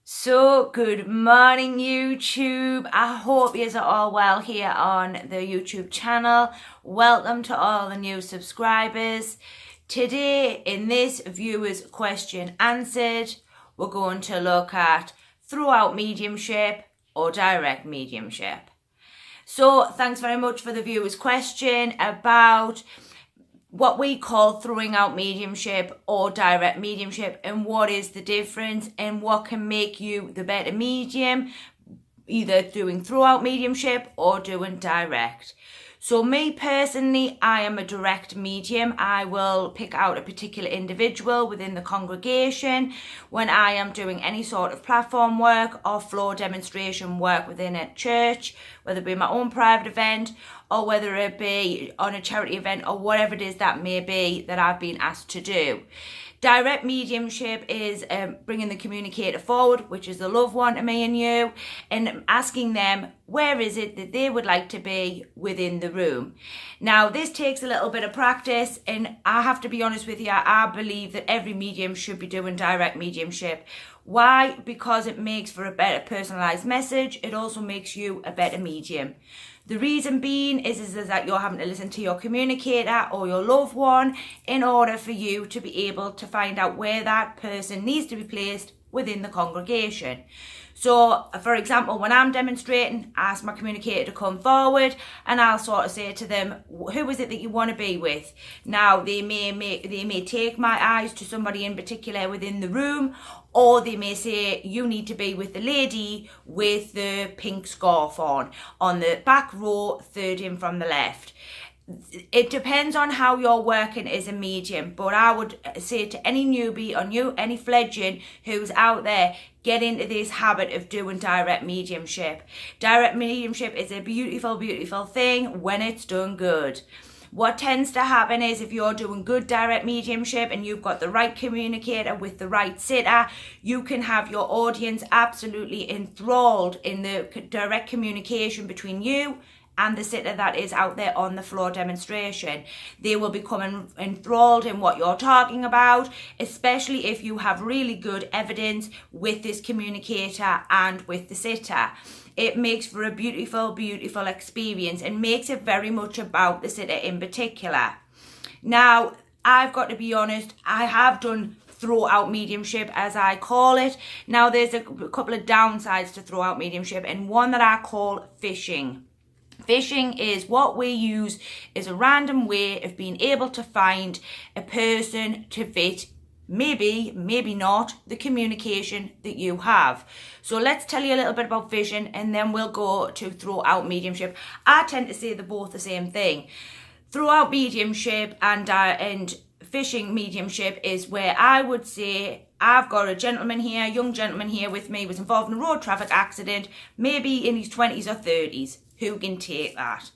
So, good morning, YouTube. I hope you are all well here on the YouTube channel. Welcome to all the new subscribers. Today, in this viewer's question answered, we're going to look at throughout mediumship or direct mediumship. So, thanks very much for the viewer's question about what we call throwing out mediumship or direct mediumship, and what is the difference and what can make you the better medium, either doing throughout mediumship or doing direct. So me personally, I am a direct medium. I will pick out a particular individual within the congregation when I am doing any sort of platform work or floor demonstration work within a church, whether it be my own private event or whether it be on a charity event or whatever it is that may be that I've been asked to do. Direct mediumship is bringing the communicator forward, which is the loved one to me and you, and asking them where is it that they would like to be within the room. Now, this takes a little bit of practice, and I have to be honest with you, I believe that every medium should be doing direct mediumship. Why? Because it makes for a better personalized message. It also makes you a better medium. The reason being is that you're having to listen to your communicator or your loved one in order for you to be able to find out where that person needs to be placed within the congregation. So, for example, when I'm demonstrating, I ask my communicator to come forward and I'll sort of say to them, who is it that you want to be with? Now, they may take my eyes to somebody in particular within the room, or they may say, you need to be with the lady with the pink scarf on the back row, third in from the left. It depends on how you're working as a medium, but I would say to any newbie or any fledgling who's out there, get into this habit of doing direct mediumship. Direct mediumship is a beautiful, beautiful thing when it's done good. What tends to happen is if you're doing good direct mediumship and you've got the right communicator with the right sitter, you can have your audience absolutely enthralled in the direct communication between you and the sitter that is out there on the floor demonstration. They will become enthralled in what you're talking about, especially if you have really good evidence with this communicator and with the sitter. It makes for a beautiful, beautiful experience and makes it very much about the sitter in particular. Now, I've got to be honest, I have done throw-out mediumship, as I call it. Now, there's a couple of downsides to throw-out mediumship, and one that I call fishing. Fishing is what we use as a random way of being able to find a person to fit maybe not the communication that you have. So let's tell you a little bit about fishing, and then we'll go to throw out mediumship. I tend to say they're both the same thing. Throw out mediumship and fishing mediumship is where I would say I've got a young gentleman here with me, was involved in a road traffic accident, maybe in his 20s or 30s. Who can take that?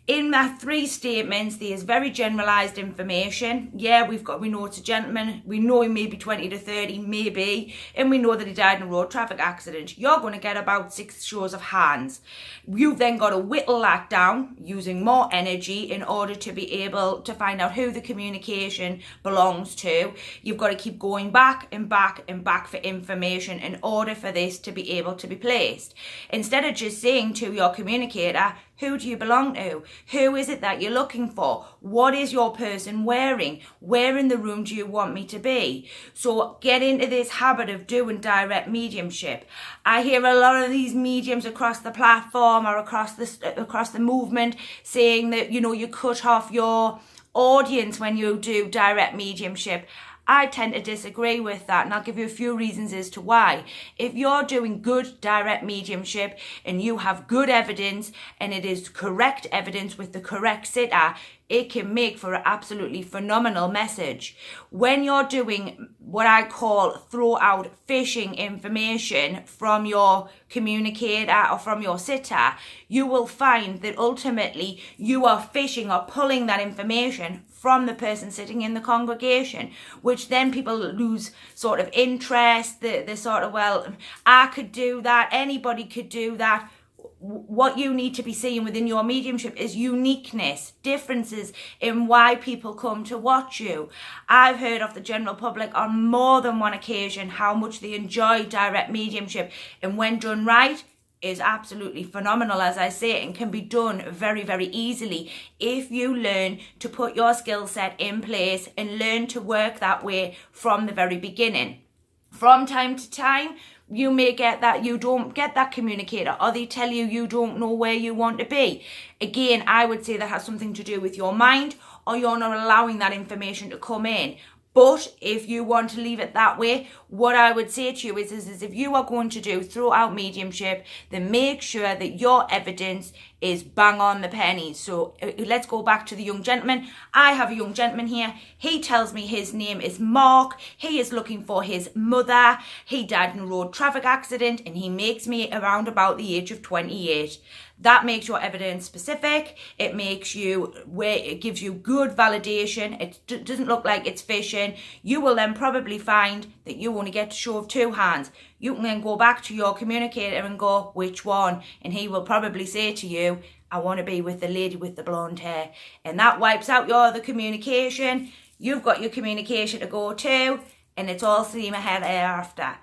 In my three statements, there's very generalised information. Yeah, we know it's a gentleman. We know he may be 20 to 30, maybe. And we know that he died in a road traffic accident. You're going to get about 6 shows of hands. You've then got to whittle that down using more energy in order to be able to find out who the communication belongs to. You've got to keep going back and back and back for information in order for this to be able to be placed. Instead of just saying to your communicator, who do you belong to? Who is it that you're looking for? What is your person wearing? Where in the room do you want me to be? So get into this habit of doing direct mediumship. I hear a lot of these mediums across the platform or across the movement saying that, you cut off your audience when you do direct mediumship. I tend to disagree with that, and I'll give you a few reasons as to why. If you're doing good direct mediumship and you have good evidence and it is correct evidence with the correct sitter, it can make for an absolutely phenomenal message. When you're doing what I call throw out fishing information from your communicator or from your sitter, you will find that ultimately you are fishing or pulling that information from the person sitting in the congregation, which then people lose sort of interest. They're sort of, well, I could do that, anybody could do that. what you need to be seeing within your mediumship is uniqueness, differences in why people come to watch you. I've heard of the general public on more than one occasion how much they enjoy direct mediumship, and when done right, is absolutely phenomenal, as I say, and can be done very, very easily if you learn to put your skill set in place and learn to work that way from the very beginning. From time to time, you may get that you don't get that communicator, or they tell you you don't know where you want to be. Again, I would say that has something to do with your mind, or you're not allowing that information to come in. But if you want to leave it that way, what I would say to you is if you are going to do throughout mediumship, then make sure that your evidence is bang on the penny. So let's go back to the young gentleman. I have a young gentleman here. He tells me his name is Mark. He is looking for his mother. He died in a road traffic accident, and he makes me around about the age of 28. That makes your evidence specific. It makes you, it gives you good validation. It doesn't look like it's fishing. You will then probably find that you only get to show of two hands. You can then go back to your communicator and go, which one? And he will probably say to you, I want to be with the lady with the blonde hair. And that wipes out your other communication. You've got your communication to go to, and it's all steam ahead thereafter.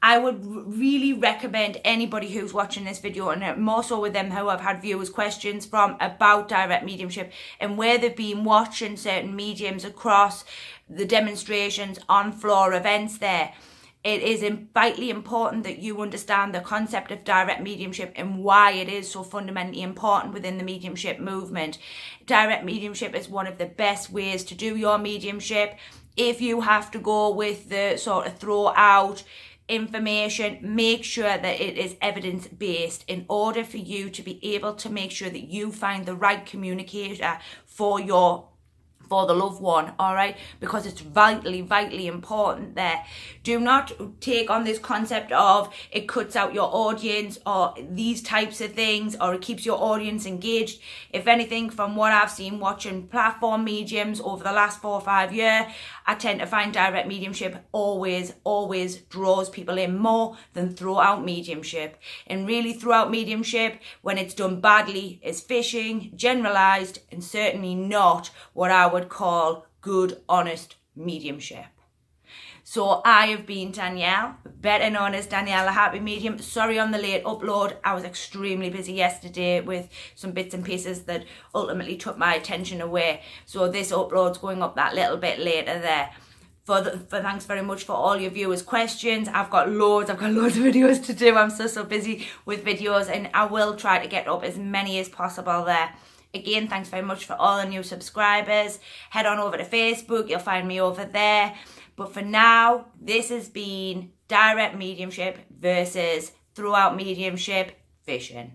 I would really recommend anybody who's watching this video, and more so with them who I've had viewers questions from about direct mediumship and where they've been watching certain mediums across the demonstrations, on floor events there. It is vitally important that you understand the concept of direct mediumship and why it is so fundamentally important within the mediumship movement. Direct mediumship is one of the best ways to do your mediumship. If you have to go with the sort of throw out information, make sure that it is evidence-based in order for you to be able to make sure that you find the right communicator for the loved one, all right? Because it's vitally important there. Do not take on this concept of it cuts out your audience or these types of things, or it keeps your audience engaged. If anything, from what I've seen watching platform mediums over the last 4 or 5 years, I tend to find direct mediumship always draws people in more than throughout mediumship. And really throughout mediumship, when it's done badly, is fishing, generalized, and certainly not what I would call good, honest mediumship. So I have been Danielle, better known as Danielle, a happy medium. Sorry on the late upload. I was extremely busy yesterday with some bits and pieces that ultimately took my attention away. So this upload's going up that little bit later there. Thanks very much for all your viewers' questions. I've got loads of videos to do. I'm so busy with videos, and I will try to get up as many as possible there. Again, thanks very much for all the new subscribers. Head on over to Facebook. You'll find me over there. But for now, this has been direct mediumship versus throughout mediumship fishing.